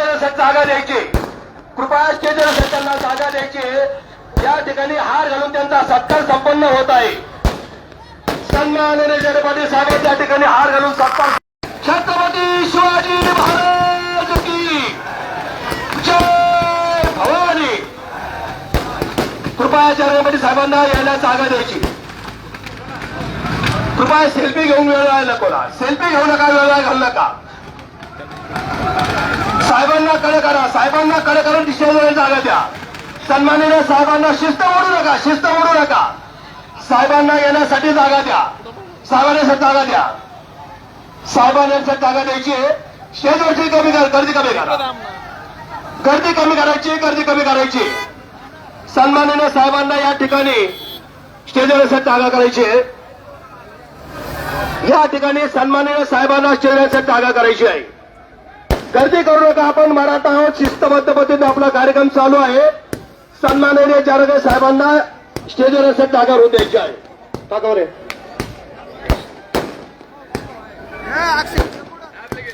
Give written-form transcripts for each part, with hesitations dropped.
स्टेजवर जागा द्यायची, कृपया स्टेजवर त्यांना जागा द्यायची। या ठिकाणी हार घालून त्यांचा सत्कार संपन्न होत आहे। सन्माननीय जयंत पाटील साहेब त्या ठिकाणी हार घालून सत्कार। छत्रपती शिवाजी महाराज की जय भवानी। कृपया जयंत पाटील साहेबांना यायला जागा द्यायची। कृपया सेल्फी घेऊन वेळ व्हायला नको, सेल्फी घेऊ नका, वेळ घालू नका। साहेबांना कडे करा, साहेबांना कडे करून स्टेजवर जागा द्या। सन्माननीय साहेबांना शिस्त मोडू नका, शिस्त मोडू नका। साहेबांना येण्यासाठी जागा द्या, साहेबांना जागा द्या, साहेबांना जागा द्यायची। स्टेजवरची कमी गर्दी कमी करा, गर्दी कमी करायची, गर्दी कमी करायची। सन्माननीय साहेबांना या ठिकाणी स्टेजवर जागा करायची। या ठिकाणी सन्माननीय साहेबांना स्टेजवर जागा करायची आहे। गर्दी करू नका, आपण मराठा आहोत, शिस्तबद्ध पद्धतीने आपला कार्यक्रम चालू आहे। सन्माननीय जारगे साहेबांना स्टेजवर जागा होऊ द्यायची आहे। रे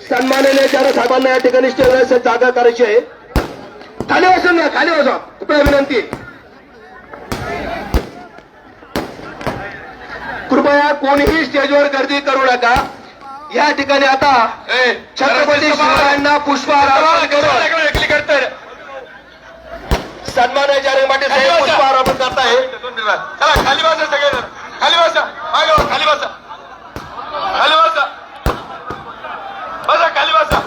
सन्माननीय जारगे साहेबांना या ठिकाणी स्टेजवर जागा करायची आहे। खाली बसून ना, खाली बसा, कृपया विनंती। कृपया कोणीही स्टेजवर गर्दी करू नका। या ठिकाणी आता छत्रपती शिवरायांना पुष्पहार सन्माननीय जयंत पाटील साहेब पुष्पहार अर्पण करताय। चला खाली बसा, सगळे खाली बसा, मागे खाली बसा, खाली बसा, बसा खाली बसा,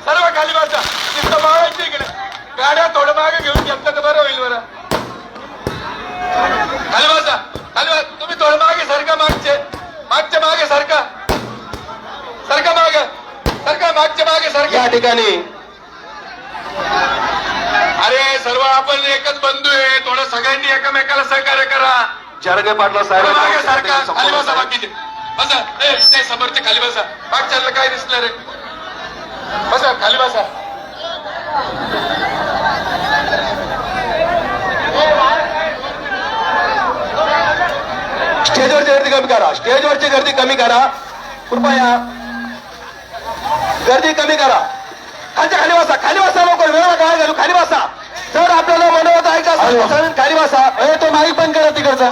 सर्व खाली बसा। तिथं मागायची इकडे गाड्या थोडं मागे घेऊन घेतलं तर बरं होईल। बरं खाली बसा, खाली बसा, तुम्ही थोडं मागे सरका, मागच्या मागे सरका, सरका मागे, सरका मागच्या मागे सरका। या ठिकाणी अरे सर्व आपण एकच बंधू आहे, थोडं सगळ्यांनी एकमेकाला सहकार्य करा। जरगे पाटला साहेब मागे सारखा खाली बसा, बाकीचे बसा, ते समोरचे खाली बसा, मागच्याला काय दिसलं रे, बसा खाली बसा। स्टेजवरची गर्दी कमी करा, स्टेजवरची गर्दी कमी करा, कृपया गर्दी कमी करा। खालच्या खाली बसा, खाली बसा, लोक वेळा काय घालू, खाली बसा। जर आपल्याला मनोगत ऐकायचं खाली बसा। तो माईक बंद करा तिकडचा।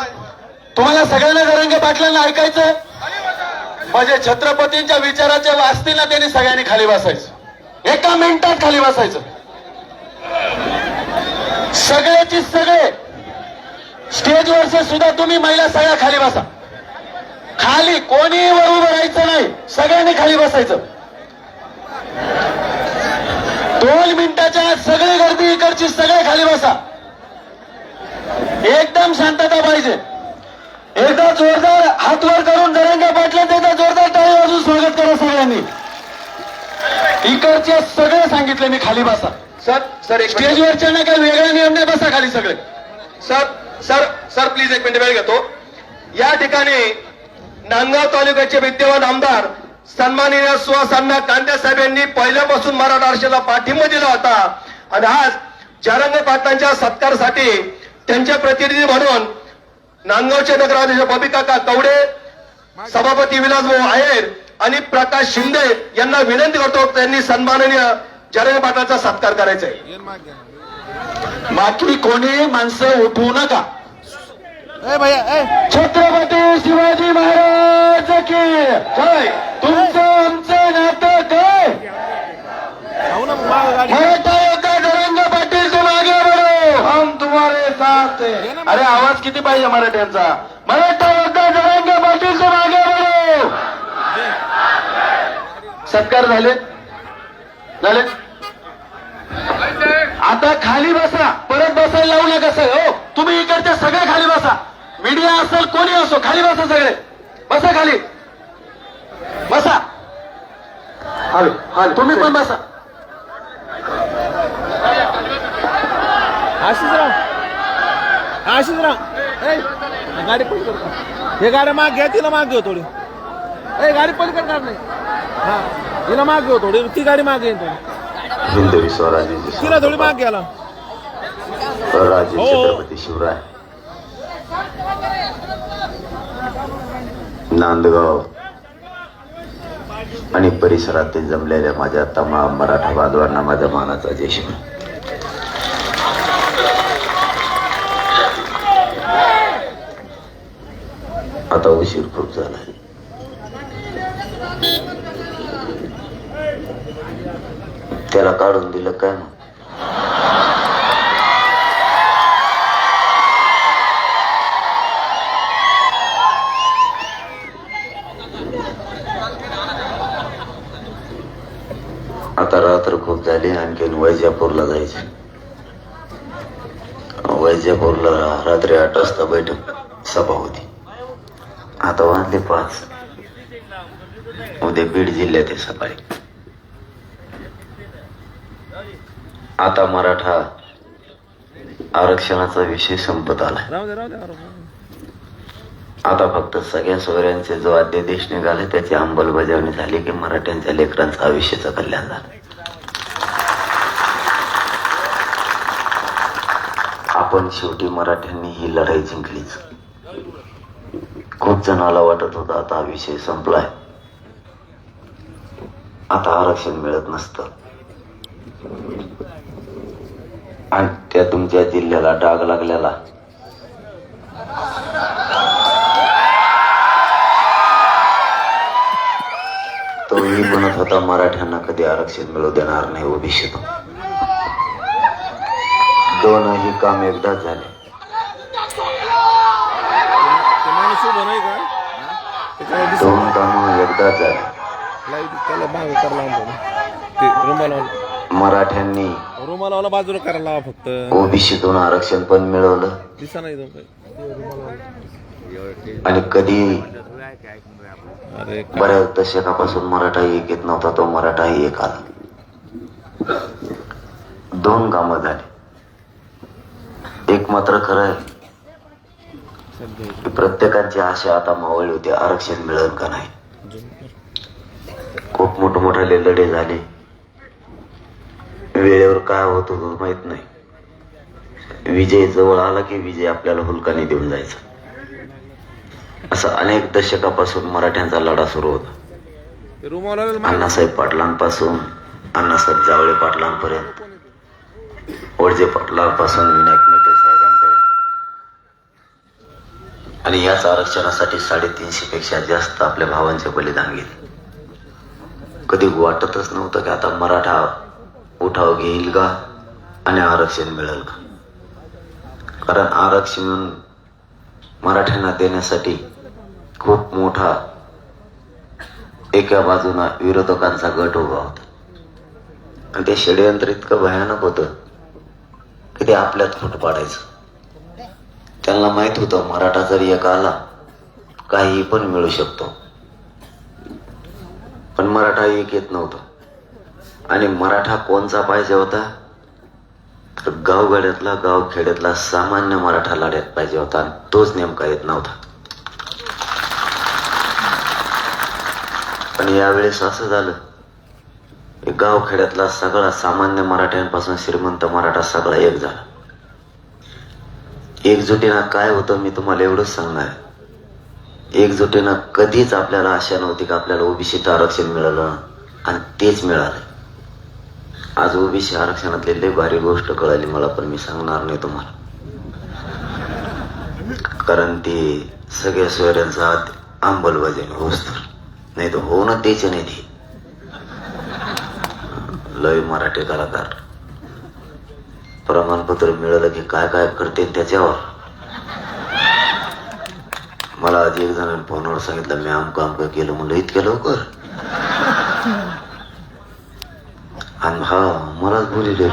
तुम्हाला सगळ्यांना जरंगे पाटलांना ऐकायचं म्हणजे छत्रपतींच्या विचाराचे वाचतील ना, त्यांनी सगळ्यांनी खाली बसायचं, एका मिनिटात खाली बसायचं। सगळ्याची सगळे स्टेजवरचे सुद्धा तुम्ही महिला सगळ्या खाली बसा, खाली कोणी वर उभं राहायचं नाही, सगळ्यांनी खाली बसायचं। 2 मिनिटाच्या आत सगळी गर्दी इकडची सगळे खाली बसा, एकदम शांतता पाहिजे। एकदा जोरदार हात वर करून जरंगे पाटलांचं एकदा जोरदार टाळी वाजून स्वागत करा सगळ्यांनी। इकडचे सगळे सांगितले मी खाली बसा। सर स्टेजवरच्या ना काही वेगळा नियम नाही, बसा खाली सगळे। सर प्लीज एक मिनिट वेळ घेतो। या ठिकाणी नांदगाव तालुक्याचे विद्यमान आमदार सन्माननीय सुहास कांदे साहेब यांनी पहिल्यापासून मराठा आरक्षणाला पाठिंबा दिला होता आणि आज जरंगे पाटलांच्या सत्कारासाठी त्यांचे प्रतिनिधी म्हणून नांदगावचे नगराध्यक्ष बबिकाका कवडे, सभापती विलासभाऊ आहेर आणि प्रकाश शिंदे यांना विनंती करतो त्यांनी सन्माननीय जरंगे पाटलांचा सत्कार करायचा आहे। बाकी कोणी माणसं उठवू नका। छत्रपती शिवाजी महाराज की जय। तुमचं आमचं नातं काय? मराठा योद्धा जरंगे पाटील तुम आगे बढ़ो, हम तुम्हारे साथ हैं। अरे आवाज किती पाहिजे मराठ्यांचा? मराठा योद्धा जरंगे पाटील तुम आगे बढ़ो। सत्कार झाले झाले, आता खाली बसा, परत बसायला लावू नका सगळं। हो तुम्ही इकडचे सगळे खाली बसा, मीडिया असेल कोणी असो, खाली बसा सगळे, बसा खाली बसा। हाल तुम्ही पण बसा। आशिषराव गाडी पलीकडे, हे गाडी माग घ्या, तिला माग घेऊ थोडी, गाडी पलीकडे कर नाही, हा हिला माग घेऊ थोडी, ती गाडी माग घेईन थोडी, हिंदवी स्वराज्याचे तिला थोडी माग घ्याला। राजे छत्रपती शिवराय नांदगाव आणि परिसरातील जमलेल्या माझ्या तमाम मराठा बांधवांना माझ्या मानाचा जय शिवराय. आता उशीर खूप झाला. त्याला काढून दिलं काय मग? आता रात्र खूप झाली. आणखीन वैजापूरला जायचं. वैजापूरला रात्री 8 वाजता बैठक सभा होती. आता वाजले 5. उद्या बीड जिल्ह्यात आहे सकाळी. आता मराठा आरक्षणाचा विषय संपत आला. राहू दे. आता फक्त सगळ्या सोयऱ्यांचे जो अध्यादेश निघाले त्याची अंमलबजावणी झाली की मराठ्यांच्या लेकरांचं आयुष्याचं कल्याण झालं. आपण शेवटी मराठ्यांनी ही लढाई जिंकलीच. खूप जणाला वाटत होता आता हा विषय संपलाय, आता आरक्षण मिळत नसतं आणि त्या तुमच्या जिल्ह्याला डाग लागलेला तोही म्हणत होता मराठ्यांना कधी आरक्षण मिळू देणार नाही ओबीसीतून. दोनही काम एकदाच झाले. ते माणूस उभं नाही का त्याच्यावर दिसत दोन काम एकदाच झाले. नाही. त्याला मागं करायला लावून ते मराठ्यांनी रुमालावाला बाजूला करायला लावा फक्त. ओबीसीतून आरक्षण पण मिळवलं दिसा नाही तो काही. आणि कधी अरे बऱ्याच दशकापासून मराठा एक येत नव्हता तो मराठाही एक आला. 2 कामं झाली. एक मात्र खरं आहे की प्रत्येकाची आशा आता मावळली होती आरक्षण मिळेल का नाही. खूप मोठमोठाले लढे झाले. वेळेवर काय होत होतं माहित नाही. विजय जवळ आला की विजय आपल्याला हुलकाने देऊन जायचा. असं अनेक दशकापासून मराठ्यांचा लढा सुरू होता. रुमाला अण्णासाहेब पाटलांपासून अण्णासाहेब जावळे पाटलांपर्यंत, वडजे पाटलांपासून विनायक मेटे साहेबांपर्यंत. आणि याच आरक्षणासाठी 350 पेक्षा जास्त आपल्या भावांचे बलिदान गेले. कधी वाटतच नव्हतं की आता मराठा उठाव घेईल का आणि आरक्षण मिळेल का. कारण आरक्षण मराठ्यांना देण्यासाठी खूप मोठा एका बाजूला विरोधकांचा गट उभा होता. आणि ते षडयंत्र इतकं भयानक होतं की ते आपल्यात फूट पाडायचं. त्यांना माहित होतं मराठा जरी एक आला काही पण मिळू शकतो. पण मराठा एक येत नव्हता. आणि मराठा कोणचा पाहिजे होता तर गावगाड्यातला गावखेड्यातला सामान्य मराठा लढ्यात पाहिजे होता. आणि तोच नेमका येत नव्हता. पण यावेळेस असं झालं की गावखेड्यातला सगळा सामान्य मराठ्यांपासून श्रीमंत मराठा सगळा एक झाला. एकजुटीनं काय होतं मी तुम्हाला एवढंच सांगणार. एकजुटीनं कधीच आपल्याला आशा नव्हती की आपल्याला ओबीसीचं आरक्षण मिळालं आणि तेच मिळालं. आज ओबीसी आरक्षणातली लई भारी गोष्ट कळाली मला, पण मी सांगणार नाही तुम्हाला. कारण ती सगळ्या सोयऱ्यांचा अंमलबजावणी होस तर नाही तर होणं तेच नाही. ती लय मराठी कलाकार प्रमाणपत्र मिळालं की काय काय करते त्याच्यावर. मला आज एक जणांनी फोनवर सांगितलं मी आमकं केलं. म्हणलं इतक्या लवकर. आणि हा मलाच बोलले.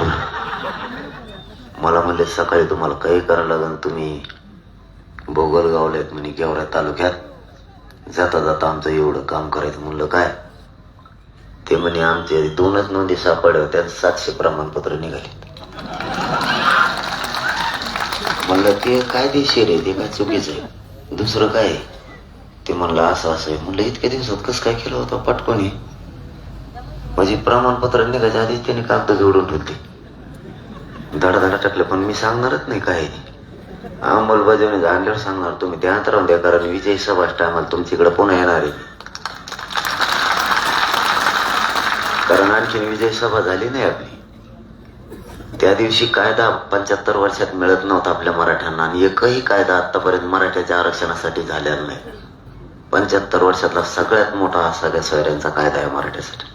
मला म्हणले सकाळी तुम्हाला काही करायला लागेल, तुम्ही भोगल गावल्यात म्हणे गेवरा तालुक्यात जाता जाता आमचं एवढं काम करायचं. म्हणलं काय ते म्हणे आमचे 2च नोंदी सापडल्या त्यात 700 प्रमाणपत्र निघाले. म्हणलं ते कायदेशीर आहे, ते काय चुकीचं आहे, दुसरं काय आहे ते. म्हणलं असं आहे. म्हणलं इतक्या दिवसात कसं काय केलं होतं पटकोनी. म्हणजे प्रमाणपत्र निघायच्या आधीच त्यांनी कागद जोडून ठेवते, धडाधडा टाकलं. पण मी सांगणारच नाही काय अंमलबजावणी आणल्यावर सांगणार. तुम्ही ध्यानात राहून द्या, कारण विजय सभा टायमाला तुमच्याकडे पुन्हा येणार आहे. कारण आणखी विजय सभा झाली नाही आपली. त्या दिवशी कायदा 75 वर्षात मिळत नव्हता आपल्या मराठ्यांना, आणि एकही कायदा आतापर्यंत मराठ्याच्या आरक्षणासाठी झालेला नाही. 75 वर्षातला सगळ्यात हा हा सगळ्या सोयऱ्यांचा कायदा आहे मराठ्यासाठी.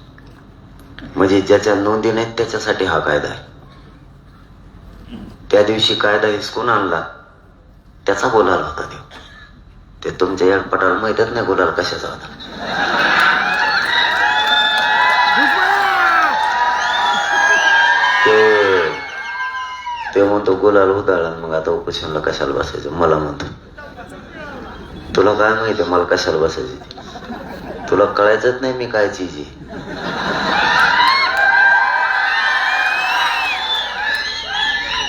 म्हणजे ज्याच्या नोंदी नाहीत त्याच्यासाठी हा कायदा आहे. त्या दिवशी कायदा हिसकून आणला त्याचा गुलाल होता ते तुमच्या याडपटाला माहितच नाही गुलाल कशाचा होता. ते म्हणतो गुलाल उधळला, मग आता उपोषणला कशाला बसायचं. मला म्हणतो तुला काय माहिती मला कशाला बसायची, तुला कळायचंच नाही मी काय चीज आहे.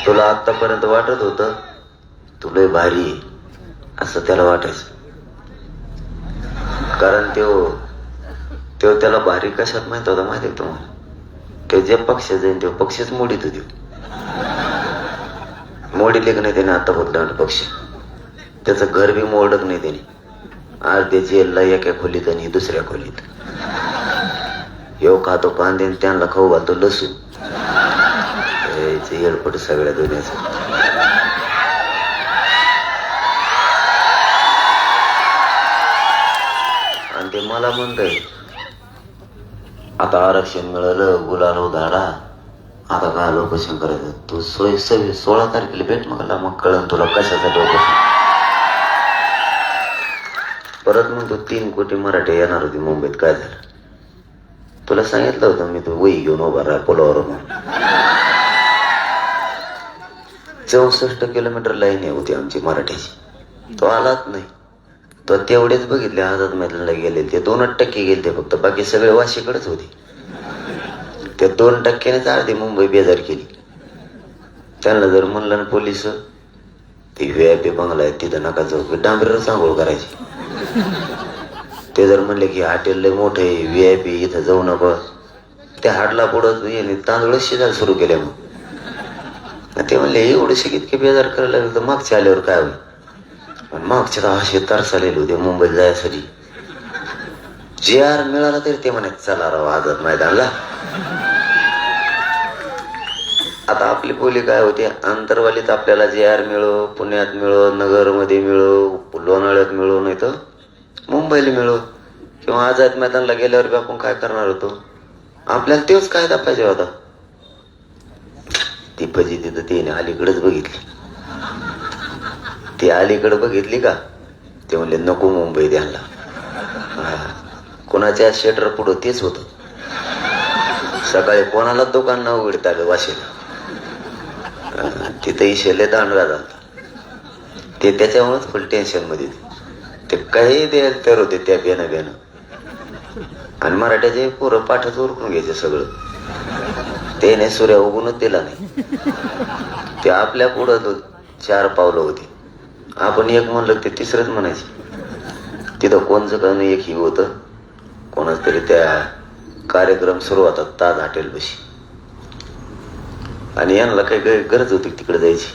तुला आतापर्यंत वाटत होतं तू लय भारी आहे असं त्याला वाटायचं. कारण तो त्याला भारी कशात माहित होता माहिती आहे तुम्हाला? तो जे पक्ष जाईन तो पक्षच मोडीत होती. मोडीले की नाही त्याने आता बदलावलं पक्ष. त्याचं घर बी मोडत नाही त्याने. आज ते जेलला एका खोलीत आणि दुसऱ्या खोलीत. येऊ खातो कांदे त्यांना खाऊ घालतो लसूण. येडपट सगळ्या दुनियाचं. आणि ते मला म्हणतंय आता आरक्षण मिळालं गुलाल उधाडा आता काय उपोषण करायचं. तू 16 तारखेला भेट मग कळन तुला कशासाठी उपोषण. परत म्हणतो 3 कोटी मराठी येणार होती मुंबईत. काय झालं तुला सांगितलं होतं मी, तू वही घेऊन उभा राहा पुलावरून. 64 किलोमीटर लाईन होती आमची मराठीची. तो आलाच नाही. तो तेवढेच बघितले आझाद मैदानाला गेले ते 2% गेले फक्त. बाकी सगळे वाशीकडेच होते. त्या 2%नेच अर्धी मुंबई बेजार केली. त्यांना जर म्हणलं ना पोलिस ते VIP बंगला आहे तिथं नका जाऊ, डांबरीवरच आंघोळ करायची. ते जर म्हणले की हॉटेल लय मोठं आहे VIP इथं जाऊ नका, त्या हाडला पुढं तांदूळ शिजायला सुरू केले. मग ते म्हणले एवढे शिकित की बेजार करायला लागलं तर मागच्या आल्यावर काय होईल. पण मागच्या 10 तरस आलेले होते मुंबईत जायसाठी. JR मिळाला तरी ते म्हणे चला राव आझाद मैदानला. आता आपली बोली काय होती, आंतरवालीत आपल्याला JR मिळो, पुण्यात मिळो, नगरमध्ये मिळो, लोणावळ्यात मिळो, नाही तर मुंबईला मिळो, किंवा आझाद मैदानला गेल्यावर बी आपण काय करणार होतो. आपल्याला तेच कायदा पाहिजे होता. ती फजिती तर तिने अलीकडेच बघितली. ती अलीकडे बघितली का ते म्हणले नको मुंबई द्यायला. कोणाच्या शेटर पुढं तेच होतं. सकाळी कोणाला दुकान न उघडता आलं वाशीला. तिथंही शेले दांडगा झाला. ते त्याच्यामुळेच फुल टेन्शन मध्ये ते काही द्यायला तर होते त्या बेनं. आणि मराठ्याचे पोरं पाठच उरकून घ्यायचे सगळं. त्याने सूर्य उगूनच दिला नाही. ते आपल्या पुढं 4 पावलं होते. आपण एक म्हणलं ते तिसरंच म्हणायचे. तिथं कोणचं कारण एक ही होतं. कोणाच तरी त्या कार्यक्रम सुरू होतात ताज हॉटेल बशी. आणि यांना काही गरज होती तिकडे जायची.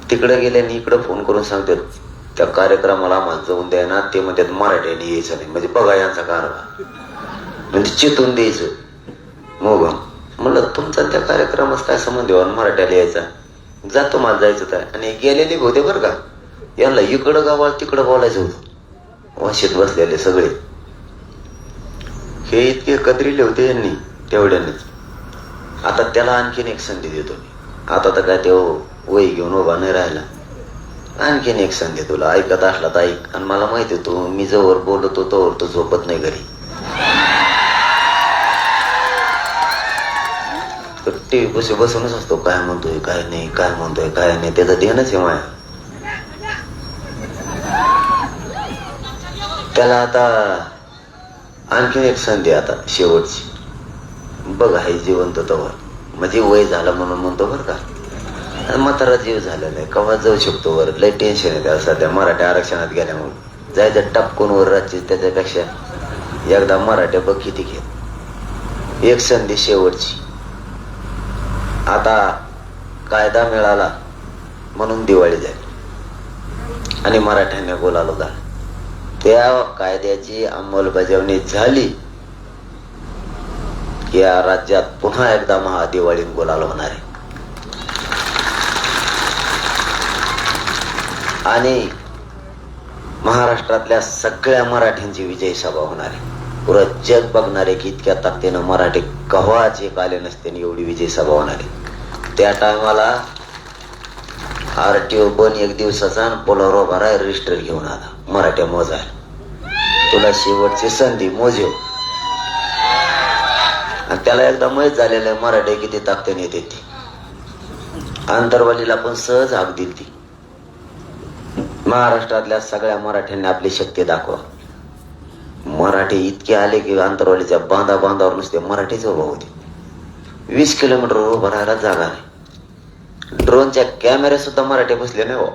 तिकडे गेल्याने इकडं फोन करून सांगतात त्या कार्यक्रमाला आम्हाला जाऊन द्या ना. ते म्हणतात मराठ्याने यायचं नाही. म्हणजे बघा यांचा कारभार. म्हणजे चितून द्यायचं मग म्हणलं तुमचा त्या कार्यक्रमास काय संबंध आहे मराठ्याला यायचा. जातो मला जायचं काय. आणि गेलेले होते बरं का. यांना इकडं गावाला तिकडं बोलायचं होतं. वाशीत बसलेले सगळे हे इतके कदरीले होते यांनी तेवढ्यानेच. आता त्याला आणखीन एक संधी देतो मी. आता तर काय तो वही घेऊन उभा नाही राहिला. आणखीन एक संधी तुला ऐकत असला तर ऐक. आणि मला माहिती तू मी जवळ बोलतो तोवर तो झोपत नाही घरी. टीव्ही पशी बसूनच असतो. काय म्हणतोय काय नाही, काय म्हणतोय काय नाही, त्याचं ध्यानच आहे माया. त्याला आता आणखीन एक संधी आता शेवटची. बघ आहे जिवंत तवर म्हणजे वय झालं म्हणून म्हणतो बरं का. म्हातारा जीव झालेला आहे कवा जाऊ शकतो वर. लय टेन्शन आहे त्याला सध्या मराठा आरक्षणात गेल्यामुळे. जायचं टपकून वर राज्य. त्याच्यापेक्षा एकदा मराठ्या बघ किती घेत. एक संधी शेवटची. आता कायदा मिळाला म्हणून दिवाळी झाली आणि मराठ्यांनी बोलावलं झालं. त्या कायद्याची अंमलबजावणी झाली या राज्यात पुन्हा एकदा महादिवाळीन गुलाल होणार आहे. आणि महाराष्ट्रातल्या सगळ्या मराठ्यांची विजयी सभा होणार आहे. पुरं जग बघणार आहे की इतक्या ताकदीनं मराठी कव्हाच एक आले नसते आणि एवढी विजयी सभा होणार आहे. त्या टायमाला RTO पण एक दिवसाचा पोलावर भराय रजिस्टर घेऊन आला मराठ्या मोजायला. तुला शेवटची संधी मोजेव. आणि त्याला एकदा माहीत झालेलं मराठी किती ताकदीने येते ती. आंतरवालीला पण सहज हाक दिली ती. महाराष्ट्रातल्या सगळ्या मराठ्यांनी आपली शक्ती दाखवा. मराठी इतके आले की आंतरवालीच्या बांधावर नुसते मराठीच उभा होते. 20 किलोमीटर उभं राहायला जागा नाही. ड्रोनच्या कॅमेरे सुद्धा मराठी बसले नाही हो.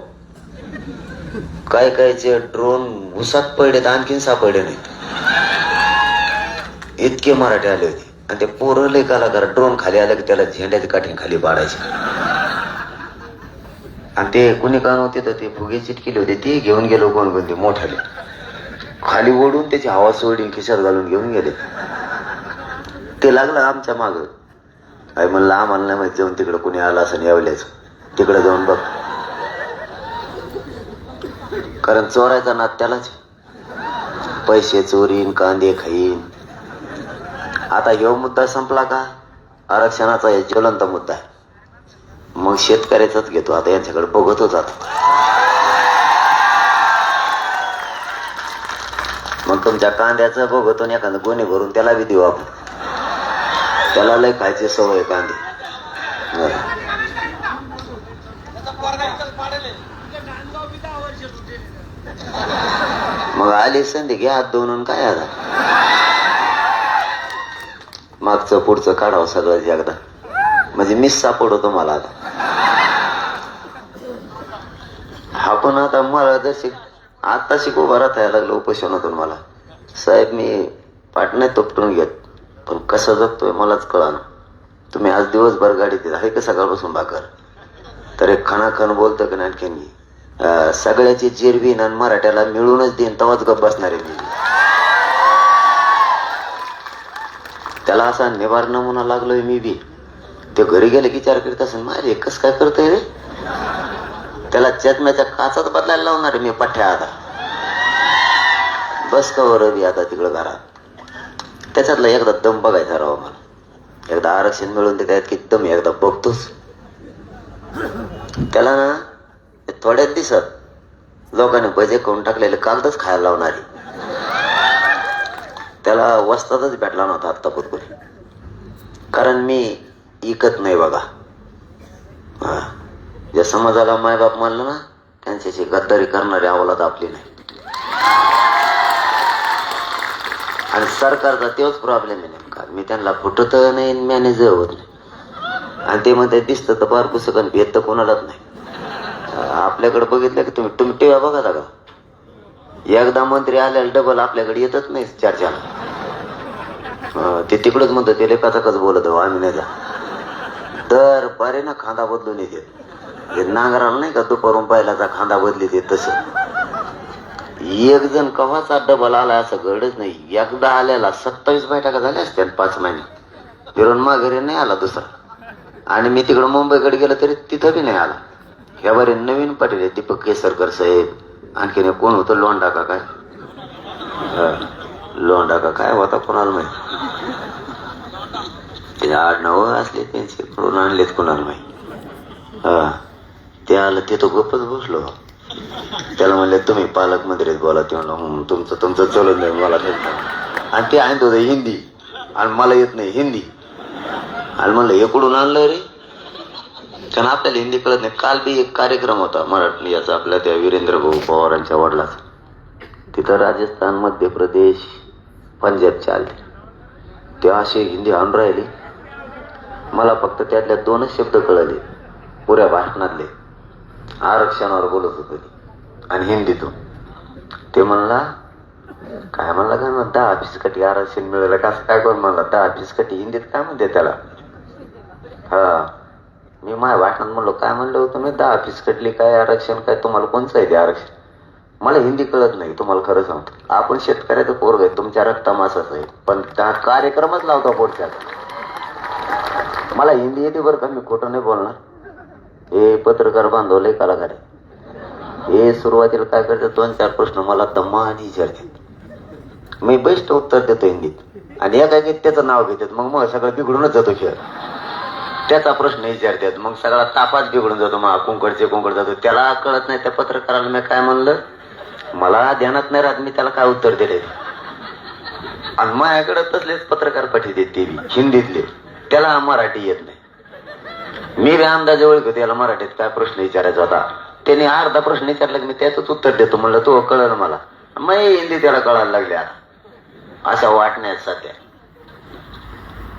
काय कायचे ड्रोन घुसात पडले तर आणखीन सापडले नाहीत. इतके मराठी आले होते. आणि ते पोरं लय कलाकार ड्रोन खाली आलं की त्याला झेंड्याच्या काठी खाली पाडायचे. आणि ते कुणी का नव्हते तर ते फुगे चिटकेले होते ते घेऊन गेलो कोण ते मोठाले खाली ओढून त्याची हवा सोडून खिशात घालून घेऊन गेले. ते लागलं आमच्या माग. काय म्हणलं आम्हाला नाही माहिती जाऊन तिकडं कुणी आलं असं यावल्याच तिकडे जाऊन बघ. कारण चोरायचा नाद त्यालाच. पैसे चोरीन कांदे खाईन. आता ह्यो मुद्दा संपला का आरक्षणाचा हे ज्वलंत मुद्दा आहे. मग शेतकऱ्याचाच घेतो. आता यांच्याकडे बघत होता. मग तुमच्या कांद्याचं बघतो आणि एखादं गोणे भरून त्याला बी देऊ आपण. त्याला लय खायची सवय कांदे. मग आली संधी घ्या हात दोन काय आता मागचं पुढचं काढावं सगळं एकदा. म्हणजे मिस सापडतो मला आता. हा पण आता मला जर आता शिकू बरात यायला लागलं उपोषणातून. मला साहेब मी पाठ नाही तोपटून घेत पण कसं जगतोय मलाच कळालं. तुम्ही आज दिवसभर गाडीत आहे का सकाळपासून भाकर तर एक खणाखण बोलतो की आणखीन सगळ्याची जिरबीन आणि मराठ्याला मिळूनच देईन तवाच गप बसणार आहे मी. त्याला असा निवार नमुना लागलोय मी बी. ते घरी गेले की विचार करीत असेल माझे कस काय करतोय रे. त्याला चष्म्याच्या काचाच बदलायला लावणार आहे मी पठ्ठ्या. आता बस का रवी आता तिकडं घरात. त्याच्यातला एकदा दम बघायचा राव मला. एकदा आरक्षण मिळून दे त्यात किती दम एकदा बघतोच. त्याला ना थोड्याच दिवसात लोकांनी भजे करून टाकलेले कालच खायला लावणारी. त्याला वस्तातच भेटला नव्हता आत्ता कुरकुरी. कारण मी इकत नाही बघा. ज्या समाजाला मायबाप मानलं ना त्यांच्याशी गद्दारी करणारी अवलाद आपली नाही. आणि सरकारचा तोच प्रॉब्लेम आहे नेमका. मी त्यांना फुटत नाही मॅनेजर होत नाही. आणि ते म्हणते दिसतं तर फार पुस्तकं भेट तर कोणालाच नाही. आपल्याकडे बघितलं की तुम्ही टीव्ही बघा का एकदा मंत्री आल्याला डबल आपल्याकडे येतच नाही चर्चाला. ते तिकडच म्हणतो ते लेखाचा कच बोलत हो आम्ही नाही जा दर बरे ना खांदा बदलून येते. हे नांगराला नाही का दुपारून पाहिलाचा खांदा बदली ते तसं. एक जण कव्हाचा डबल आला असं घडच नाही. एकदा आल्याला 27 बैठका झाल्या असत्या 5 महिने फिरून माघारी नाही आला दुसरा. आणि मी तिकडं मुंबईकडे गेलो तरी तिथं बी नाही आला. ह्या बारे नवीन पाटील आहे दीपक केसरकर साहेब. आणखीन कोण होतं लोंढा का काय लोंढा का काय होता कोणाला माहिती. ते आडनाव असले त्यांचे पडून आणलेत कोणाला माहिती. ते आलं ते तो गप्पच बसलो. त्याला म्हणले तुम्ही पालकमंत्री बोला. ते म्हणलं तुमचं चलत नाही मला. आणि ते आणत होतं हिंदी आणि मला येत नाही हिंदी. आणि म्हणलं हे कुठून आणलं रे. कारण आपल्याला हिंदी कळत नाही. काल बी एक कार्यक्रम होता मराठी याचा आपल्या त्या वीरेंद्र भाऊ पवारांच्या वडिलाचा. तिथं राजस्थान मध्य प्रदेश पंजाबचे आले. ते असे हिंदी आणून राहिले. मला फक्त त्यातल्या 2च शब्द कळले पुऱ्या भाषणातले. आरक्षणावर बोलत होते आणि हिंदीतून. ते म्हणला काय म्हणला काय म्हणत 10 फिसकटी आरक्षण मिळालं कसं काय कोण म्हणला 10 फिसकटी हिंदीत काय म्हणते त्याला. मी माझ्या भाषणात म्हणलो काय म्हणलं होतं मी 10 फिसकटली काय आरक्षण काय तुम्हाला कोणचं आहे ते आरक्षण. मला हिंदी कळत नाही तुम्हाला खरं सांगतो. आपण शेतकऱ्याचं पोरग आहे तुमच्या रक्ता मासाचं आहे पण त्या कार्यक्रमच लावता पोटच्यात. मला हिंदी येते बरं का, मी खोटं नाही बोलणार. हे पत्रकार बांधव लय कलाकार आहे. हे सुरुवातीला काय करतात, 2-4 प्रश्न मला दम्मा आणि विचारतात. मी बेस्ट उत्तर देतो हिंदीत आणि एका त्याचं नाव घेतात. मग सगळं बिघडूनच जातो खेळ. त्याचा प्रश्न विचारतात, मग सगळा तापाच बिघडून जातो. मग कुंकड जातो. त्याला कळत नाही त्या पत्रकाराला मी काय म्हणलं, मला ध्यानात नाही राहत मी त्याला काय उत्तर दिले. आणि माझ्याकडे तसलेच पत्रकार पाठवते ते बी हिंदीतले, त्याला मराठी येत नाही. मी बी अंदाजे ओळखतो त्याला मराठीत काय प्रश्न विचारायचा होता. त्याने अर्धा प्रश्न विचारला की मी त्याचंच उत्तर देतो. म्हणलं तो कळलं मला, मग हिंदी त्याला कळायला लागले. आता अशा वाटण्यात सध्या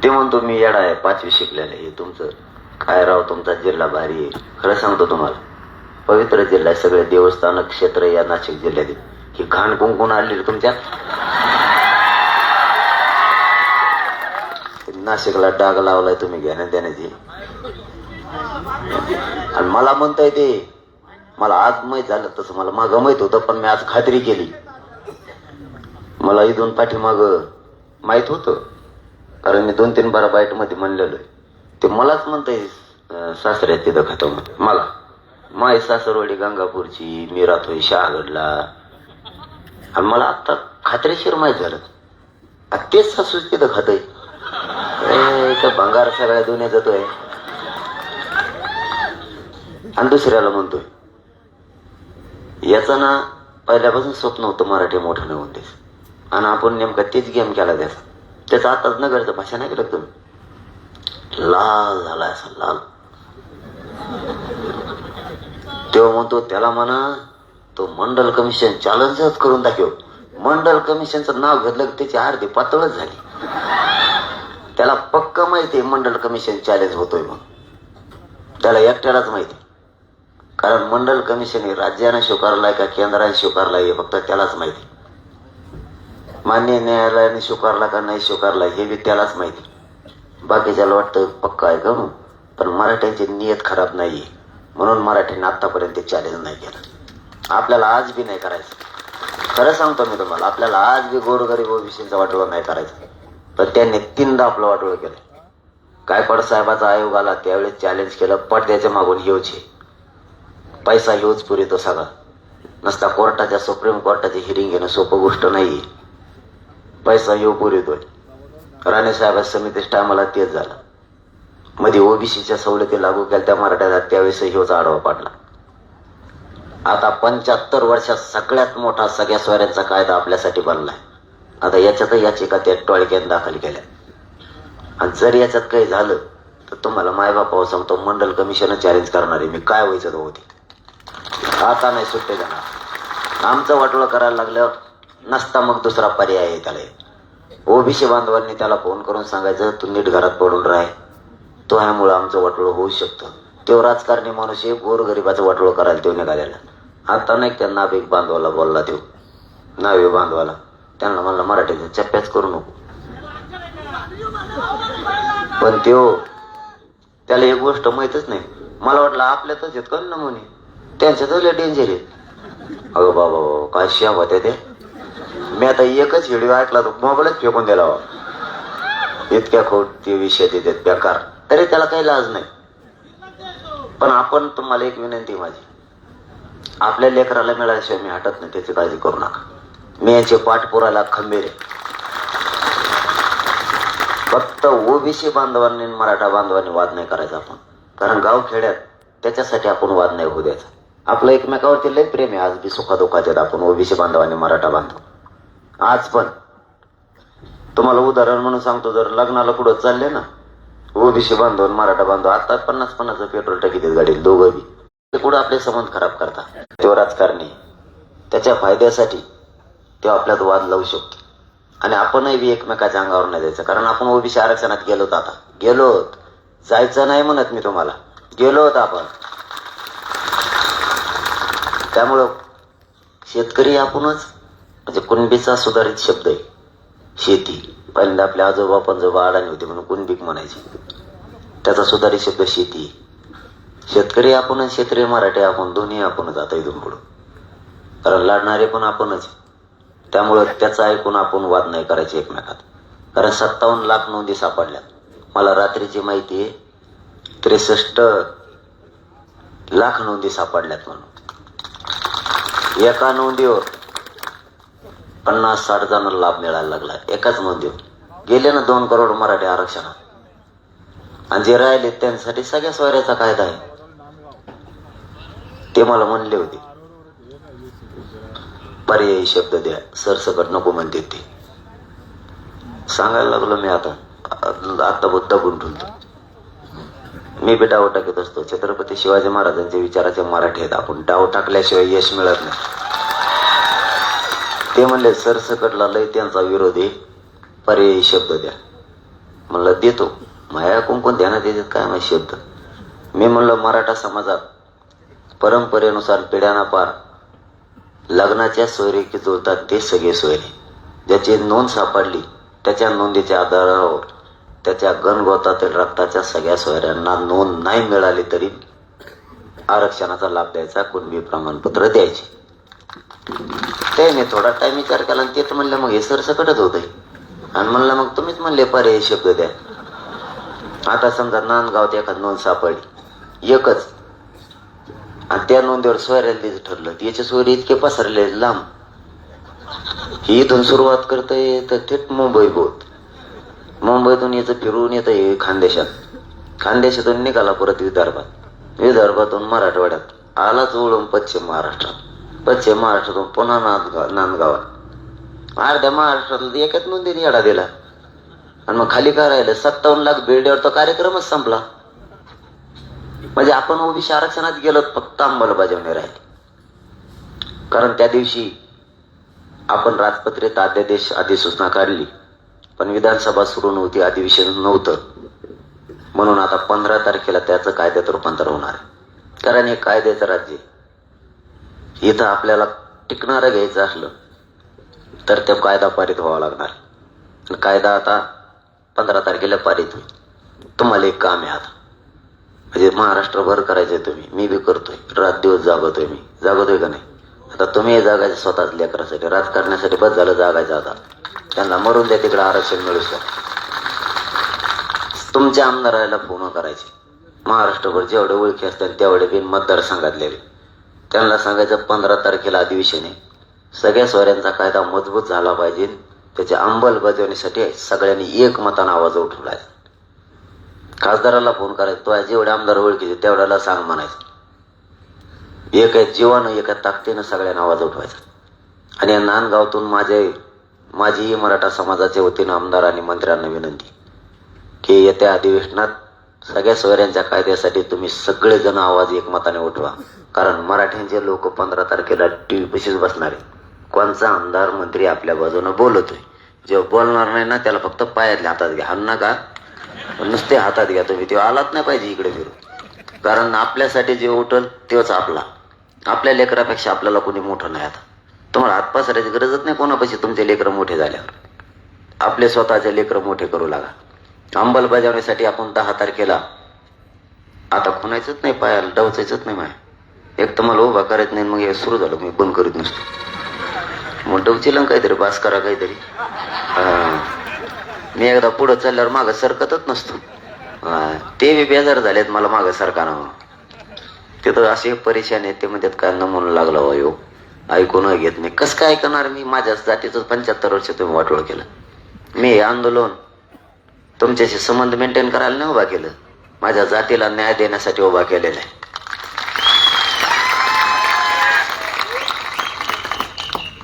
ते म्हणतो मी येडा आहे, 5वी शिकलेलं आहे. तुमचं काय राव, तुमचा जिल्हा भारी आहे. खरं सांगतो तुम्हाला, पवित्र जिल्हा आहे. सगळे देवस्थान क्षेत्र या नाशिक जिल्ह्यात. ही घाण कुंकून आली तुमच्या नाशिकला डाग लावलाय तुम्ही घेण्या देण्याची. आणि मला म्हणताय ते, मला आज माहित झालं. तसं मला मागं माहित होतं, पण मी आज खात्री केली. मला इथून पाठीमाग माहित होतं, कारण मी 2-3 बारा बाईट मध्ये म्हणलेलो आहे. ते मलाच म्हणताय सासऱ्यात तिथं खातो. मला माय सासरवाडी गंगापूरची, मी राहतोय शहागडला. आणि मला आता खात्रीशीर माहित झालं तेच सासू तिथं खातोय. भंगार सगळ्या दुनिया जातोय. आणि दुसऱ्याला म्हणतोय, याचं ना पहिल्यापासून स्वप्न होतं मराठी मोठं नाही होऊन द्यायचं. आणि आपण नेमका तेच गेम केला त्याचा. त्याचा आताच नगरचं भाषा नाही केलं तुम्ही, लाल झाला असा लाल. तेव्हा म्हणतो त्याला म्हणा तो मंडल कमिशन चॅलेंजच करून दाखव. मंडल कमिशनचं नाव घेतलं की त्याची अर्धी पातळच झाली. त्याला पक्क माहिती मंडल कमिशन चॅलेंज होतोय. मग त्याला एकट्यालाच माहिती, कारण मंडल कमिशन हे राज्याने स्वीकारलाय का केंद्राने स्वीकारलाय हे फक्त त्यालाच माहिती. मान्य न्यायालयाने स्वीकारला का नाही स्वीकारला हे बी त्यालाच माहिती. बाकीच्याला वाटतं पक्का आहे का, पण मराठ्यांची नियत खराब नाहीये म्हणून मराठ्यांनी आतापर्यंत चॅलेंज नाही केलं. आपल्याला आज बी नाही करायचं. खरं सांगतो मी तुम्हाला, आपल्याला आज बी गोरगरीब ओबीसीचा वाटोळा नाही करायचं. तर त्यांनी 3दा आपलं वाटोळं केलं. गायकवाड साहेबाचा आयोग आला त्यावेळेस चॅलेंज केलं, पडद्याच्या मागून हेच पैसा हेच पुरेतो सगळा. नसता कोर्टाच्या सुप्रीम कोर्टाची हिअरिंग घेणं सोपं गोष्ट नाहीये. पैसा येऊ पुरेतोय. राणे साहेब समितीच्या टायमाला तेच झालं. मध्ये ओबीसीच्या सवलती लागू केल्या त्या मराठ्याला, त्यावेळेस हेच आडवा पाडला. आता 75 वर्षात सगळ्यात मोठा सगळ्या सोयऱ्यांचा कायदा आपल्यासाठी बनलाय. आता याच्यात याचिका त्या टोळक्यात दाखल केल्या. आणि जर याच्यात काही झालं तर तुम्हाला मायबापावर सांगतो, मंडल कमिशन चॅलेंज करणार आहे मी. काय व्हायचं होते आता नाही सुट्टे जाणार. आमचं वाटोळं करायला लागलं नसता मग दुसरा पर्याय आहे त्याला. ओबीसी बांधवांनी त्याला फोन करून सांगायचं तू नीट घरात पडून राह, तो ह्यामुळे आमचं वाटोळं होऊ शकतं. तो राजकारणी माणूस आहे, गोरगरिबाचं वाटोळं करायला तो निघालेला. आता नाही त्या नाभिक बांधवाला बोलला, तो नावे बांधवाला त्यांना म्हणला मराठीचा चप्प्याच करू नको. पण त्याला एक गोष्ट माहितच नाही. मला वाटलं आपल्यातच आहेत का नमुने, त्यांच्यात डेंजर आहेत. अगं बाबा काय शिया होत्या ते. मी आता एकच व्हिडिओ ऐकला तो मोबाईलच फेकून दिला. इतक्या खोट ते विषय देतात बेकार, तरी त्याला काही लाज नाही. पण आपण, तुम्हाला एक विनंती माझी, आपल्या लेकराला मिळाल्याशिवाय मी हटत नाही, त्याची काळजी करू नका. मी याचे पाठपुराला खंबीर आहे. फक्त ओबीसी बांधवांनी मराठा बांधवांनी वाद नाही करायचा आपण, कारण गाव खेड्यात त्याच्यासाठी आपण वाद नाही होऊ द्यायचा. आपलं एकमेकावरती लय प्रेम आहे. आज बी सुखादुखात आहेत आपण ओबीसी बांधवांनी मराठा बांधव. आज पण तुम्हाला उदाहरण म्हणून सांगतो, जर लग्नाला पुढे चालले ना ओबीसी बांधव मराठा बांधव, आता 50-50 पेट्रोल टाकीत गाडी दोघं बी, ते कुठं आपले संबंध खराब करतात. तो राजकारणी त्याच्या फायद्यासाठी तो आपल्यात वाद लावू शकतो. आणि आपणही बी एकमेकाच्या अंगावर नाही द्यायचं, कारण आपण ओबीसी आरक्षणात गेलोत. आता गेलोत, जायचं नाही म्हणत मी तुम्हाला, गेलोत आपण. त्यामुळं शेतकरी आपणच, म्हणजे कुणबीचा सुधारित शब्द आहे शेती. पहिल्यांदा आपल्या आजोबा पंजोबा अडाणी होते म्हणून कुणबीक म्हणायची, त्याचा सुधारित शब्द शेती. शेतकरी आपण, क्षेत्रीय मराठी आपण, दोन्ही आपणच आता इथून पुढं, कारण लढणारे पण आपणच. त्यामुळं त्याचं ऐकून आपण वाद नाही करायचे एकमेकात. कारण 57 लाख नोंदी सापडल्या. मला रात्रीची माहिती आहे 63 लाख नोंदी सापडल्यात म्हणून. एका नोंदीवर 50-60 जणांना लाभ मिळायला लागला. एकाच नोंदीवर गेले ना 2 करोड मराठी आरक्षणात. आणि जे राहिले त्यांसाठी सगळ्या सोयऱ्याचा कायदा आहे. ते मला म्हणले होते पर्यायी शब्द द्या, सरसकट नको म्हणते ते. सांगायला लागलो मी आता बुद्धा गुंठून. मी बी डाव टाकत असतो. छत्रपती शिवाजी महाराजांच्या विचाराचे मराठी आहेत आपण. डाव टाकल्याशिवाय यश मिळत नाही. ते म्हणले सरसकटला लय त्यांचा विरोध आहे, पर्यायी शब्द द्या. म्हणलं देतो. माया कोण ध्यानात येतात काय माहिती शब्द. मी म्हणलं मराठा समाजात परंपरेनुसार पिढ्याना पार लग्नाच्या सोयरे की जुळतात ते सगळे सोयरे. ज्याची नोंद सापडली त्याच्या नोंदीच्या आधारावर त्याच्या गणगोतातील रक्ताच्या सगळ्या सोयऱ्यांना नोंद नाही मिळाली तरी आरक्षणाचा लाभ द्यायचा, कुणबी प्रमाणपत्र द्यायचे. त्याने थोडा टाइम विचार केला आणि ते म्हणलं मग हे सरसकटच होतंय. आणि म्हणलं मग तुम्हीच म्हणले पर्यायी शब्द द्या. आता समजा नांदगावात एखादी नोंद सापडली एकच, आणि त्या नोंदीवर सोयऱ्याला द्यायचं ठरलं. याचे सोयरे इतके पसरले लांब. ही इथून सुरुवात करतंय तर थेट मुंबई बोत. मुंबईतून याचं फिरून येतं हे खानदेशात. खानदेशातून निघाला परत विदर्भात. विदर्भातून मराठवाड्यात आलाच वळून पश्चिम महाराष्ट्रात. पश्चिम महाराष्ट्रातून पुन्हा नांदगावात. अर्ध्या महाराष्ट्रातला एकाच नोंदीने येडा दिला. आणि मग खाली काय राहिलं 57 लाख बिल्ड्यावर तो कार्यक्रमच संपला. म्हणजे आपण ओबीसी आरक्षणात गेलो फक्त अंमलबजावणी राहिली. कारण त्या दिवशी आपण राजपत्रित अध्यादेश अधिसूचना काढली, पण विधानसभा सुरू नव्हती, अधिवेशन नव्हतं. म्हणून आता 15 तारखेला त्याचं कायद्यात रूपांतर होणार आहे. कारण हे कायद्याचं राज्य. इथं आपल्याला टिकणारं घ्यायचं असलं तर तो कायदा पारित व्हावा लागणार. कायदा आता 15 तारखेला पारित होईल. तुम्हाला एक काम आहे आता, म्हणजे महाराष्ट्रभर करायचंय तुम्ही. मी बी करतोय, रात दिवस जागतोय. मी जागतोय का नाही? आता तुम्ही जागायचं स्वतःच लेकरासाठी. राजकारणासाठी बस झालं जागायचं. आता त्यांना मरून द्या तिकडे, आरक्षण मिळू शकतं. तुमच्या आमदाराला फोन करायचे महाराष्ट्रभर जेवढे ओळखी असतात तेवढे बिन मतदारसंघातले. त्यांना सांगायचं 15 तारखेला अधिवेशन आहे. सगळ्या सोयऱ्यांचा कायदा मजबूत झाला पाहिजे. त्याच्या अंमलबजावणीसाठी सगळ्यांनी एक मतानं आवाज उठवलाय. खासदाराला फोन करायचा, तो जेवढे आमदार ओळखीचे तेवढ्याला सांग म्हणायचं. एका जीवानं एका ताकदीनं सगळ्यांना आवाज उठवायचा. आणि या नांदगावातून माझी मराठा समाजाच्या वतीनं आमदार आणि मंत्र्यांना विनंती की येत्या अधिवेशनात सगळ्या सोयऱ्यांच्या कायद्यासाठी तुम्ही सगळेजण आवाज एकमताने उठवा. कारण मराठ्यांचे लोक 15 तारखेला टीव्ही पशीच बसणार आहे. कोणचा आमदार मंत्री आपल्या बाजूने बोलतोय. जे बोलणार नाही ना त्याला फक्त पायातल्या हातात घ्या. हाण नका, नुसते हातात घ्या तुम्ही. ते आलाच नाही पाहिजे इकडे फिरून. कारण आपल्यासाठी जे उठल तेच आपला. आपल्या लेकरापेक्षा आपल्याला कोणी मोठं नाही. आता तुम्हाला हात पसरायची गरजच नाही कोणापाशी. तुमचे लेकरं मोठे झाल्यावर आपले स्वतःचे लेकरं मोठे करू लागा. अंमलबजावणीसाठी आपण 10 तारखेला आता खुणायचंच नाही, पायाला डवचायचंच नाही. माय एक तर मला उभा करायचं नाही, मग हे सुरू झालं मी बंद करीत नसतो. मग डवचिलं काहीतरी बास करा काहीतरी. मी एकदा पुढं चालल्यावर मागं सरकतच नसतो. ते बी बेजार झालेत मला मागं सरकाना. तिथं असे परेशान आहेत. ते म्हणतात काय नमून लागला वायो, ऐकून घेत नाही. कसं काय ऐकणार मी? माझ्या जातीचं 75 वर्ष तुम्ही वाटोळ केलं. मी हे आंदोलन तुमच्याशी संबंध मेंटेन करायला नाही उभा केलं, माझ्या जातीला न्याय देण्यासाठी उभा केलेला आहे.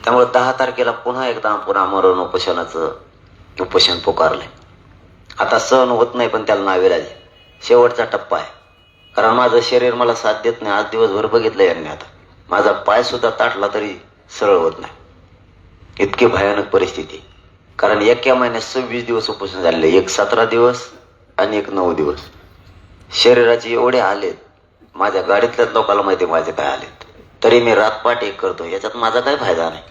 त्यामुळे 10 तारखेला पुन्हा एकदा आपण आमरण उपोषण पुकारलंय. आता सहन होत नाही पण त्याला नाविलाज आहे. शेवटचा टप्पा आहे. कारण माझं शरीर मला साथ देत नाही. आज दिवसभर बघितलं यांनी. आता माझा पाय सुद्धा ताटला तरी सरळ होत नाही. इतकी भयानक परिस्थिती. कारण एका महिन्यात 26 दिवस उपोषण झालेले. एक 17 दिवस आणि एक 9 दिवस. शरीराचे एवढे आलेत, माझ्या गाडीतल्याच लोकांना माहिती माझे काय आलेत. तरी मी रातपाट एक करतो. याच्यात माझा काही फायदा नाही.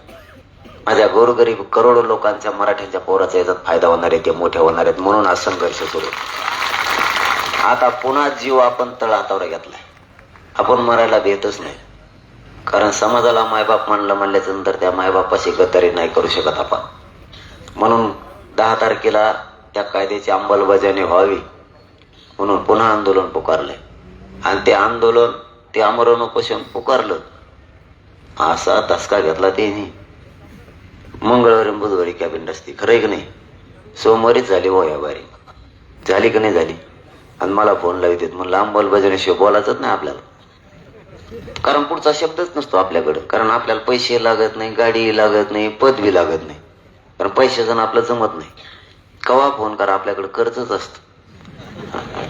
माझ्या गोरगरीब करोडो लोकांच्या मराठ्यांच्या पोराचा याच्यात फायदा होणार आहे. ते मोठे होणार आहेत. म्हणून हा संघर्ष सुरू. आता पुन्हा जीव आपण तळहातावर घेतलाय. आपण मरायला भेटच नाही. कारण समाजाला मायबाप म्हणल्याच्या नंतर त्या मायबापाशी गद्दारी नाही करू शकत आपण. म्हणून 10 तारखेला त्या कायद्याची अंमलबजावणी व्हावी म्हणून पुन्हा आंदोलन पुकारलंय. आणि ते आंदोलन ते आमरण उपोषण पुकारलं, असा धसका घेतला त्यांनी. मंगळवारी बुधवारी कॅबिनेट असते, खरंय की नाही? सोमवारीच झाली वया बारी, झाली की नाही झाली? आणि मला फोन लावतात, म्हणलं अंमलबजावणीशिवाय बोलायचंच नाही आपल्याला. कारण पुढचा शब्दच नसतो आपल्याकडं. कारण आपल्याला पैसे लागत नाही, गाडी लागत नाही, पदवी लागत नाही. कारण पैशाचं आपलं जमत नाही. कवा फोन करा, आपल्याकडे कर्जच असतं.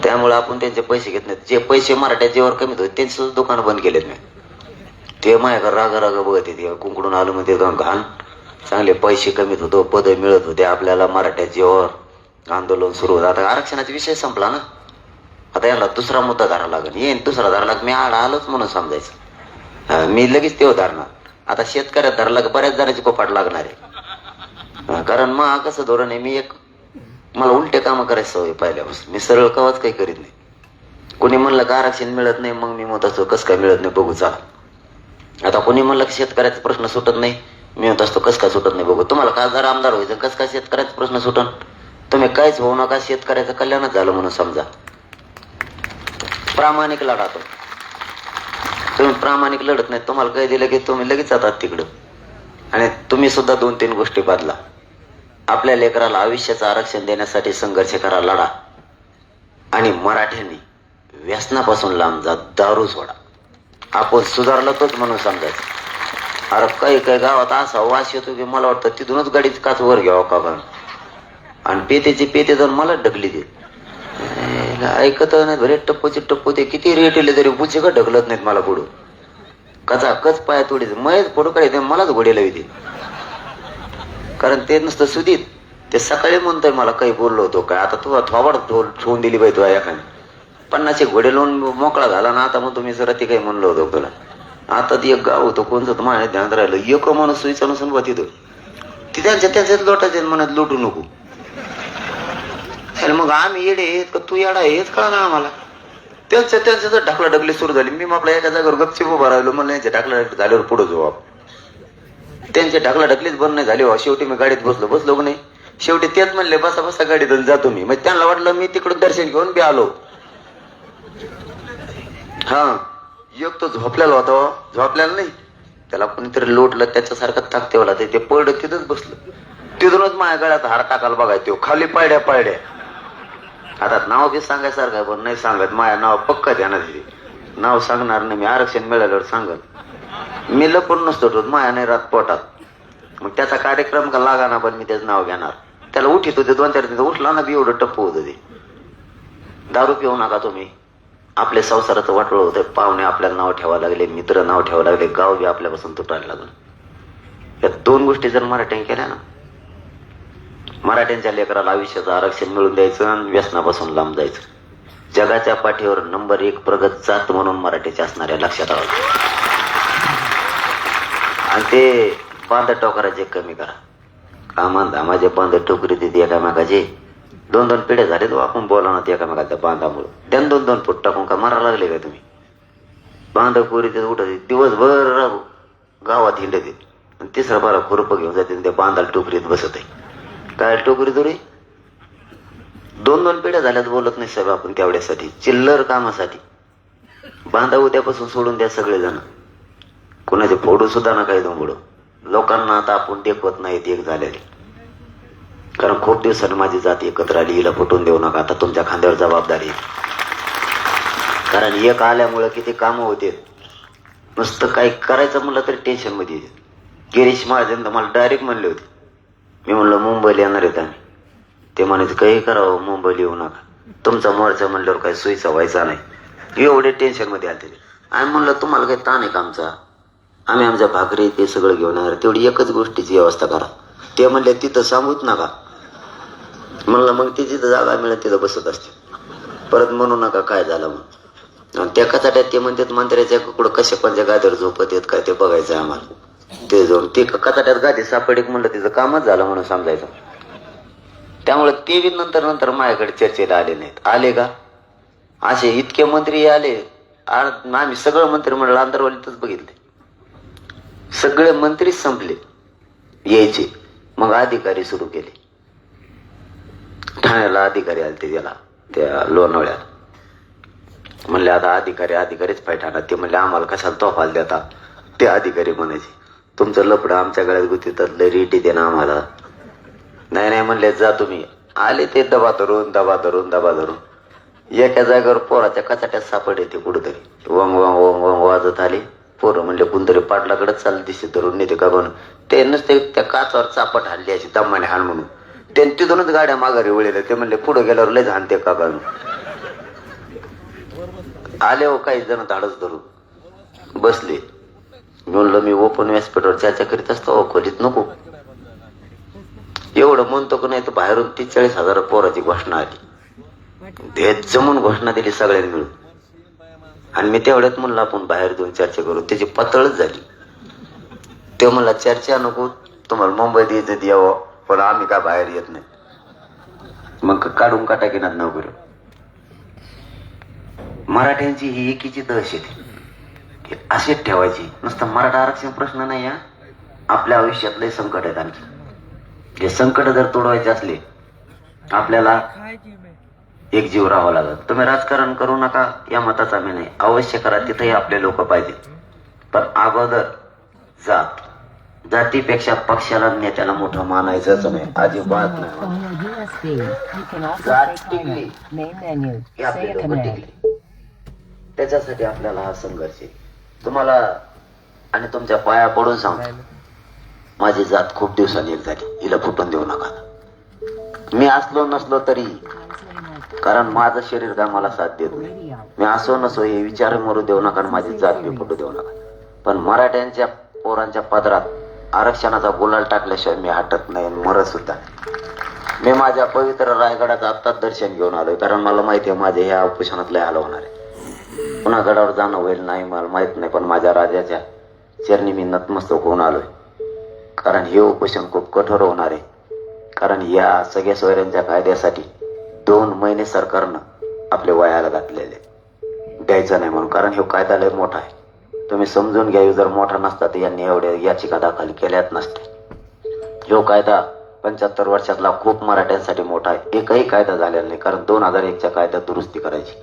त्यामुळे आपण त्यांचे पैसे घेत नाहीत. जे पैसे मराठ्या जेव्हा कमीत होते त्यांची सुद्धा दुकानं बंद केलेत नाही. ते माझ्या रागा रागा बघत येते, कुंकडून आलं म्हणजे घाण. चांगले पैसे कमीत होतो, पद मिळत होते आपल्याला मराठ्या जेव्हा आंदोलन सुरू होतं. आता आरक्षणाचा विषय संपला ना, आता याला दुसरा मुद्दा धरावा लागेल. येईन दुसरा धरला, मी आलोच म्हणून समजायचं. मी लगेच तेव्हा धरणार. आता शेतकऱ्यात धरला की बऱ्याच जणांची कोपाट लागणार आहे. कारण मग कसं धोरण आहे, मी मला उलटे कामं करायचं सवय पहिल्यापासून. मी सरळ कवाच काही करीत नाही. कोणी म्हणलं का आरक्षण मिळत नाही, मग मी म्हणत असतो कसं काय मिळत नाही बघू चला. आता कोणी म्हणलं की शेतकऱ्याचा प्रश्न सुटत नाही, मी म्हणत असतो कसं काय सुटत नाही बघू. तुम्हाला खासदार आमदार व्हायचं, कसं काय शेतकऱ्याचा प्रश्न सुटन? तुम्ही काहीच होऊ नका, शेतकऱ्याचं कल्याणच झालं म्हणून समजा. प्रामाणिक लढा तो. तुम्ही प्रामाणिक लढत नाही, तुम्हाला काही दिलं की तुम्ही लगेच जातात तिकडं. आणि तुम्ही सुद्धा 2-3 गोष्टी बदला. आपल्या लेकराला आयुष्याचं आरक्षण देण्यासाठी संघर्ष करा, लढा. आणि मराठ्यांनी व्यसनापासून लांब जा, दारू सोडा. आपण सुधारलं तोच म्हणून समजायचं. अरे काही काही गावात असा वास येतो की मला वाटतं तिथूनच गाडीच काच वर घ्यावं का बा. आणि पेते जाऊन मला ढकली दे. ऐकत नाही बरे, टप्पू ते किती रेट येले तरी बुचे का ढकलत नाहीत मला पुढं. कचा कच पाय तोडी मयच फोटो काढते, मलाच घोडे लावी. कारण ते नुसतं सुधीत ते सकाळी म्हणतोय मला काही बोललो होतो काय, आता तू थोबाड ठेवून दिली पाहिजे तुला एखादी. 50 घोडे लावून मोकळा झाला ना. आता मग तुम्ही सर ते काही म्हणलं होतं तुला. आता ती एक गाव होतं कोणतं माझ्या ध्यानात राहिलं, एक माणूस सुईचा नसून बा तिथं ती त्यांच्यात लोटायचे म्हणत लुटू नको. मग आम्ही येडे आहेत का तू येडा हेच कळा ना आम्हाला. त्यांचं जर ढकला ढकली सुरू झाली, मी आपल्या एका जागेवर गपचिप उभा राहिलो, मला यांच्या ढकला झाल्यावर पुढे जाऊ आपण. त्यांची ढकला ढकलीच बंद नाही झाली. शेवटी मी गाडीत बसलो की नाही. शेवटी तेच म्हणले बसा बसा गाडीत जातो मी. मग त्यांना वाटलं मी तिकडून दर्शन घेऊन बी आलो. हा एक तो झोपलेला होता, झोपलेला नाही, त्याला कोणीतरी लोटलं, त्याच्यासारखं ताकतेवला ते पडलं, तिथंच बसलं. तिथूनच माझ्या गळ्यात हार टाकायला बघाय तो खाली पायड्या. आता नाव बी सांगायसारखं पण नाही सांगत. माझ्या नाव पक्का ध्यानात दिली, नाव सांगणार नाही मी. आरक्षण मिळाल्यावर सांगत. मी लपून नसतो ठेवत, माया नाही रात पोटात. मग त्याचा कार्यक्रम का लागा ना, पण मी त्याचं नाव घेणार. त्याला उठीत होते 2-4 दिवस, उठला ना बी एवढं टप्पू होतं ते. दारू पिऊ नका तुम्ही. आपल्या संसाराचं वाटोळ होतं. पाहुणे आपल्याला नाव ठेवायला लागले, मित्र नाव ठेवायला लागले, गाव बी आपल्यापासून तुटायला लागलं. या 2 गोष्टी जर मराठ्यांनी केल्या ना, मराठ्यांच्या लेकराला आयुष्याचं आरक्षण मिळून द्यायचं आणि व्यसनापासून लांब जायचं. जगाच्या पाठीवर नंबर 1 प्रगत जात म्हणून मराठीचे असणाऱ्या लक्षात आलं. आणि ते बांध टोकराचे कमी करा. कामान धामाचे बांध टोकरी देते एकामेकाचे. 2-2 पिढ्या झाले तो आपण बोला ना ते एकामेकाच्या बांधामुळे. त्यानं 2-2 फूट टाकून का मारा लागले का तुम्ही? बांध कोरी ते उठत दिवसभर गावात हिंडते. तिसरा बारा खुरप घेऊन जाते, त्या बांधाला टोकरीत बसत आहे. काय टोकरी दोरी? 2-2 पिढ्या झाल्यात बोलत नाही साहेब आपण तेवढ्यासाठी, चिल्लर कामासाठी. बांधा उद्यापासून सोडून द्या सगळेजण. कुणाचे फोडू सुद्धा ना काही दोंबडो. लोकांना आता आपण देखवत नाहीत एक झालेले. कारण खूप दिवसांनी माझी जात एकत्र आली, हिला फुटून देऊ नका. आता तुमच्या खांद्यावर जबाबदारी. कारण एक आल्यामुळे किती कामं होते. नुसतं काही करायचं म्हणलं तरी टेन्शन मध्ये. गिरीश महाजन तर मला डायरेक्ट म्हणले होते. मी म्हणलं मुंबईला येणार आहेत आम्ही. ते म्हणायचं काही करावं, मुंबईला येऊ नका, तुमचा मोर्चा म्हणल्यावर काही सोयीचा व्हायचा नाही. एवढे टेन्शन मध्ये आले. आम्ही म्हणलं तुम्हाला काही ताण आहे का आमचा? आम्ही आमच्या भाकरी ते सगळं घेऊन येणार, तेवढी एकच गोष्टीची व्यवस्था करा. ते म्हणले तिथं सांगूच नका. म्हणलं मग ती जिथं जागा मिळेल तिथं बसत असते. परत म्हणू नका काय झालं म्हणून. आणि त्या कचाट्यात ते म्हणतात मंत्र्याच्या कुठं कशा कोणत्या गादीवर झोपत येत काय ते बघायचं आम्हाला. ते जाऊन ते कचाट्यात गादी सापडे म्हणलं तिचं कामच झालं म्हणून समजायचं. त्यामुळे ते बी नंतर माझ्याकडे चर्चेला आले नाहीत. आले का असे इतके मंत्री आले. आम्ही सगळं मंत्रिमंडळ आंतरवालीतच बघितले. सगळे मंत्रीच संपले यायचे. मग अधिकारी सुरू केले. ठाण्याला अधिकारी आले ते त्याला त्या लोणावळ्यात. म्हणले आता अधिकारीच पाहिजे ते म्हणले आम्हाला कशाला तोफाल देता. ते अधिकारी म्हणायचे तुमचं लपडं आमच्या गळ्यात गुतीतात लय रेटी दे ना आम्हाला. नाही म्हणले जा तुम्ही. आले ते दबा धरून एका जागेवर पोराच्या कचाट्यात सापड येते कुठंतरी वंग वाजत आले. पोरं म्हणले कोणतरी पाटलाकडे चाललं दिसते धरून नेते का म्हणून. ते नसते त्या काचावर चापट हल्ली अशी दम्माने हाण म्हणून. त्यांनी तिथूनच गाड्या माघारी वळल्या. ते म्हणले पुढे गेल्यावर लय हाणते का म्हणून. आले हो काही जण धाडच धरून बसले. म्हणलं मी ओपन व्यासपीठावर चर्चा करीत असतो खोलीत नको. एवढं म्हणतो की नाही तर बाहेरून 43,000 पोराची घोषणा आली. देत जमून घोषणा दिली सगळ्यांनी मिळून. आणि मी तेवढ्यात म्हणलं आपण बाहेर जाऊन चर्चा करू. त्याची पातळच झाली. ते म्हणला चर्चा नको तुम्हाला मुंबईत इज्जत यावं पण आम्ही का बाहेर येत नाही. मग काढून काटाकीनात नोकरी. मराठ्यांची ही एकीची दहशत अशीच ठेवायची. नुसतं मराठा आरक्षण प्रश्न नाही. आपल्या आयुष्यात लय संकट आहेत आणखी. हे संकट जर तोडवायचे असले आपल्याला एक जीव राहावं लागत. तुम्ही राजकारण करू नका या मताचा मी नाही. अवश्य करा तिथेही आपले लोक पाहिजे. पण अगोदर जातीपेक्षा पक्षाला नेत्याला मोठं मानायचंच नाही. अजिबात नाही. जात टिकली की आपले लोक टिकले. त्याच्यासाठी आपल्याला हा संघर्ष आहे. तुम्हाला आणि तुमच्या पाया पडून सांगतो माझी जात खूप दिवसांनी एक झाली. हिला फुटून देऊ नका. मी असलो नसलो तरी कारण माझं शरीर काय मला साथ देत नाही. मी असो नसो हे विचार मरू देऊ नका. माझी जात मी फुटू देऊ नका. पण मराठ्यांच्या पोरांच्या पदरात आरक्षणाचा गुलाल टाकल्याशिवाय मी हटत नाही मरत सुद्धा. मी माझ्या पवित्र रायगडाचं आत्ताच दर्शन घेऊन आलोय. कारण मला माहिती आहे माझे ह्या उपोषणात लय हाल होणार आहे. पुन्हा गडावर जाणं होईल नाही मला माहित नाही. पण माझ्या राजाच्या चरणी मी नतमस्तक होऊन आलोय. कारण हे उपोषण खूप कठोर होणार आहे. कारण या सगळ्या सोयऱ्यांच्या कायद्यासाठी 2 महिने सरकारनं आपले वयाला घातलेले द्यायचं नाही म्हणून. कारण हे कायदा लय मोठा आहे. तुम्ही समजून घ्या. जर मोठा नसता तर यांनी एवढ्या याचिका दाखल केल्याच नसते. ह्यो कायदा 75 वर्षातला खूप मराठ्यांसाठी मोठा आहे. एकही कायदा झालेला नाही. कारण 2001च्या कायद्यात दुरुस्ती करायची.